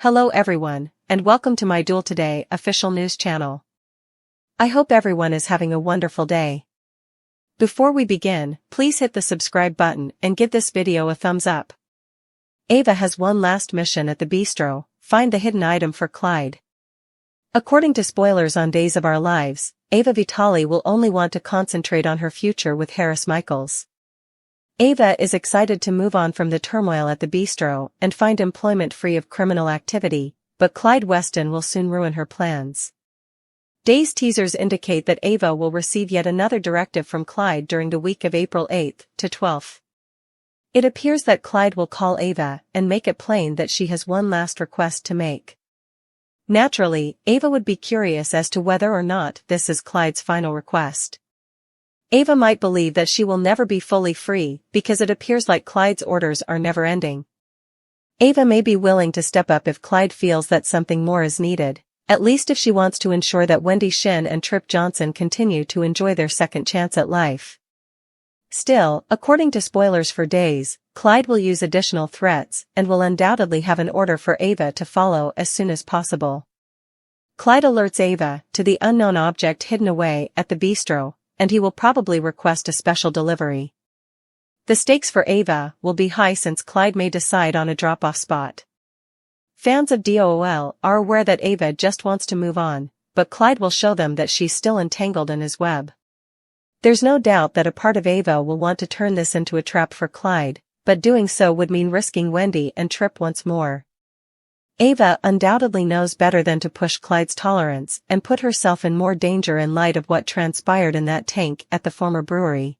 Hello everyone, and welcome to my Duel Today official news channel. I hope everyone is having a wonderful day. Before we begin, please hit the subscribe button and give this video a thumbs up. Ava has one last mission at the Bistro: find the hidden item for Clyde. According to spoilers on Days of Our Lives, Ava Vitali will only want to concentrate on her future with Harris Michaels. Ava is excited to move on from the turmoil at the Bistro and find employment free of criminal activity, but Clyde Weston will soon ruin her plans. Days teasers indicate that Ava will receive yet another directive from Clyde during the week of April 8th to 12th. It appears that Clyde will call Ava and make it plain that she has one last request to make. Naturally, Ava would be curious as to whether or not this is Clyde's final request. Ava might believe that she will never be fully free because it appears like Clyde's orders are never ending. Ava may be willing to step up if Clyde feels that something more is needed, at least if she wants to ensure that Wendy Shin and Trip Johnson continue to enjoy their second chance at life. Still, according to spoilers for Days, Clyde will use additional threats and will undoubtedly have an order for Ava to follow as soon as possible. Clyde alerts Ava to the unknown object hidden away at the Bistro, and he will probably request a special delivery. The stakes for Ava will be high since Clyde may decide on a drop-off spot. Fans of DOOL are aware that Ava just wants to move on, but Clyde will show them that she's still entangled in his web. There's no doubt that a part of Ava will want to turn this into a trap for Clyde, but doing so would mean risking Wendy and Trip once more. Ava undoubtedly knows better than to push Clyde's tolerance and put herself in more danger in light of what transpired in that tank at the former brewery.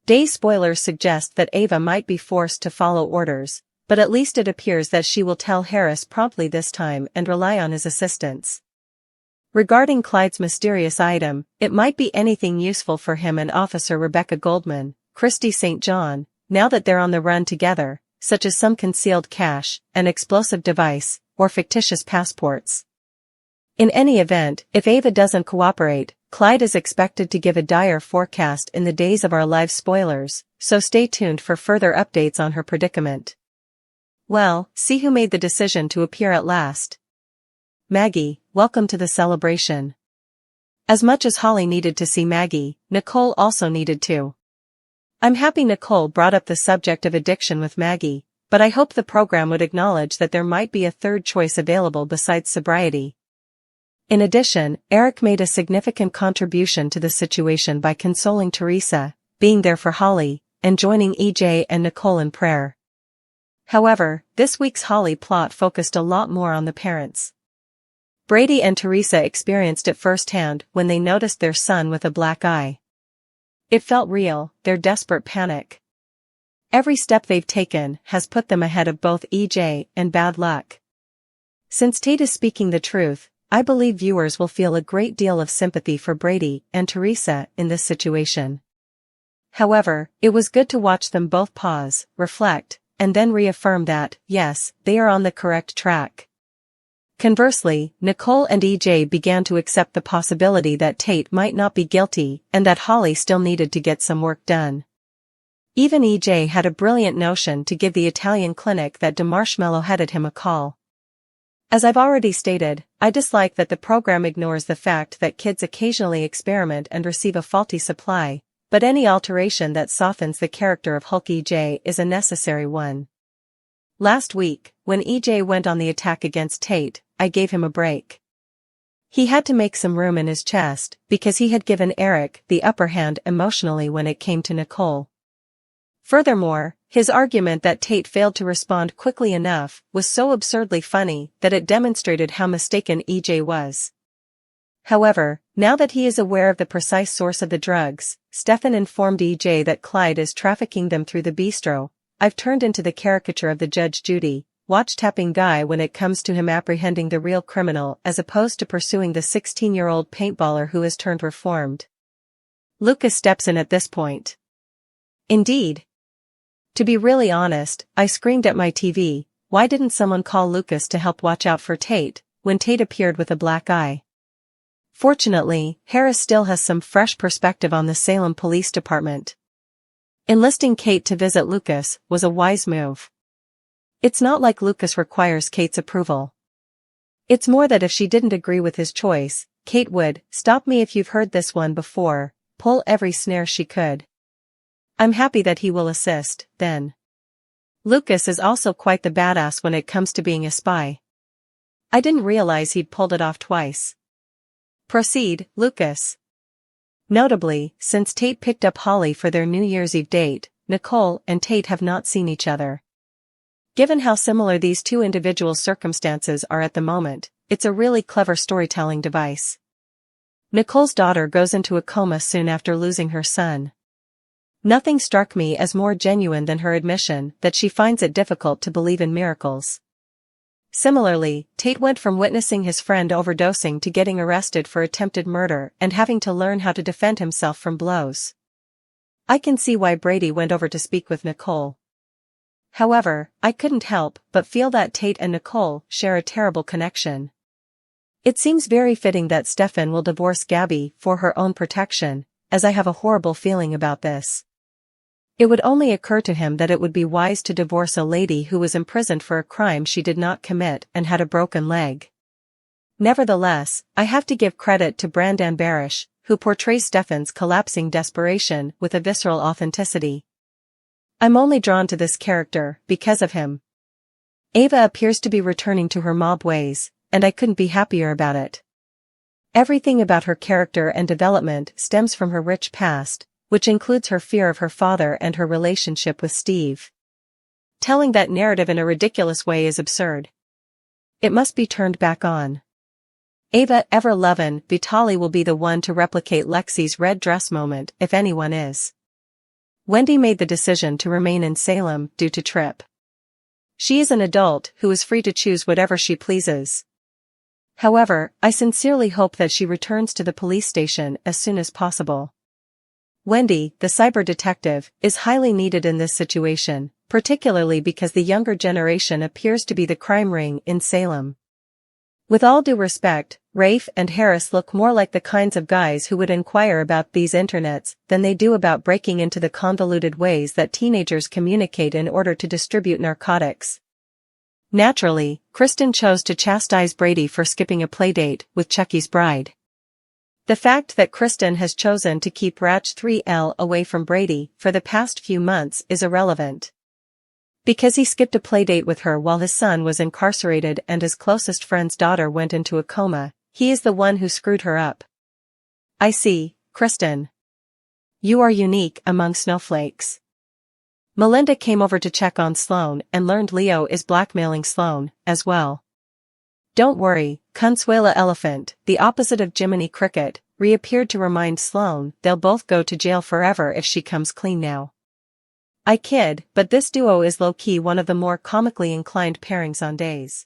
Days spoilers suggest that Ava might be forced to follow orders, but at least it appears that she will tell Harris promptly this time and rely on his assistance. Regarding Clyde's mysterious item, it might be anything useful for him and Officer Rebecca Goldman, Christy St. John, now that they're on the run together, such as some concealed cash, an explosive device, or fictitious passports. In any event, if Ava doesn't cooperate, Clyde is expected to give a dire forecast in the Days of Our Lives spoilers, so stay tuned for further updates on her predicament. Well, see who made the decision to appear at last. Maggie, welcome to the celebration. As much as Holly needed to see Maggie, Nicole also needed to. I'm happy Nicole brought up the subject of addiction with Maggie, but I hope the program would acknowledge that there might be a third choice available besides sobriety. In addition, Eric made a significant contribution to the situation by consoling Teresa, being there for Holly, and joining EJ and Nicole in prayer. However, this week's Holly plot focused a lot more on the parents. Brady and Teresa experienced it firsthand when they noticed their son with a black eye. It felt real, their desperate panic. Every step they've taken has put them ahead of both EJ and Bad Luck. Since Tate is speaking the truth, I believe viewers will feel a great deal of sympathy for Brady and Teresa in this situation. However, it was good to watch them both pause, reflect, and then reaffirm that, yes, they are on the correct track. Conversely, Nicole and EJ began to accept the possibility that Tate might not be guilty and that Holly still needed to get some work done. Even EJ had a brilliant notion to give the Italian clinic that DeMarshmallow headed him a call. As I've already stated, I dislike that the program ignores the fact that kids occasionally experiment and receive a faulty supply, but any alteration that softens the character of Hulk EJ is a necessary one. Last week, when EJ went on the attack against Tate, I gave him a break. He had to make some room in his chest because he had given Eric the upper hand emotionally when it came to Nicole. Furthermore, his argument that Tate failed to respond quickly enough was so absurdly funny that it demonstrated how mistaken EJ was. However, now that he is aware of the precise source of the drugs, Stefan informed EJ that Clyde is trafficking them through the Bistro. I've turned into the caricature of the Judge Judy, watch-tapping guy when it comes to him apprehending the real criminal as opposed to pursuing the 16-year-old paintballer who has turned reformed. Lucas steps in at this point. Indeed. To be really honest, I screamed at my TV, why didn't someone call Lucas to help watch out for Tate, when Tate appeared with a black eye? Fortunately, Harris still has some fresh perspective on the Salem Police Department. Enlisting Kate to visit Lucas was a wise move. It's not like Lucas requires Kate's approval. It's more that if she didn't agree with his choice, Kate would, stop me if you've heard this one before, pull every snare she could. I'm happy that he will assist, then. Lucas is also quite the badass when it comes to being a spy. I didn't realize he'd pulled it off twice. Proceed, Lucas. Notably, since Tate picked up Holly for their New Year's Eve date, Nicole and Tate have not seen each other. Given how similar these two individual circumstances are at the moment, it's a really clever storytelling device. Nicole's daughter goes into a coma soon after losing her son. Nothing struck me as more genuine than her admission that she finds it difficult to believe in miracles. Similarly, Tate went from witnessing his friend overdosing to getting arrested for attempted murder and having to learn how to defend himself from blows. I can see why Brady went over to speak with Nicole. However, I couldn't help but feel that Tate and Nicole share a terrible connection. It seems very fitting that Stefan will divorce Gabby for her own protection, as I have a horrible feeling about this. It would only occur to him that it would be wise to divorce a lady who was imprisoned for a crime she did not commit and had a broken leg. Nevertheless, I have to give credit to Brandon Barish, who portrays Stefan's collapsing desperation with a visceral authenticity. I'm only drawn to this character because of him. Ava appears to be returning to her mob ways, and I couldn't be happier about it. Everything about her character and development stems from her rich past, which includes her fear of her father and her relationship with Steve. Telling that narrative in a ridiculous way is absurd. It must be turned back on. Ava ever-lovin' Vitali will be the one to replicate Lexi's red dress moment if anyone is. Wendy made the decision to remain in Salem due to Tripp. She is an adult who is free to choose whatever she pleases. However, I sincerely hope that she returns to the police station as soon as possible. Wendy, the cyber detective, is highly needed in this situation, particularly because the younger generation appears to be the crime ring in Salem. With all due respect, Rafe and Harris look more like the kinds of guys who would inquire about these internets than they do about breaking into the convoluted ways that teenagers communicate in order to distribute narcotics. Naturally, Kristen chose to chastise Brady for skipping a playdate with Chucky's bride. The fact that Kristen has chosen to keep Ratch 3L away from Brady for the past few months is irrelevant. Because he skipped a playdate with her while his son was incarcerated and his closest friend's daughter went into a coma, he is the one who screwed her up. I see, Kristen. You are unique among snowflakes. Melinda came over to check on Sloane and learned Leo is blackmailing Sloane, as well. Don't worry, Consuela Elephant, the opposite of Jiminy Cricket, reappeared to remind Sloane they'll both go to jail forever if she comes clean now. I kid, but this duo is low-key one of the more comically inclined pairings on Days.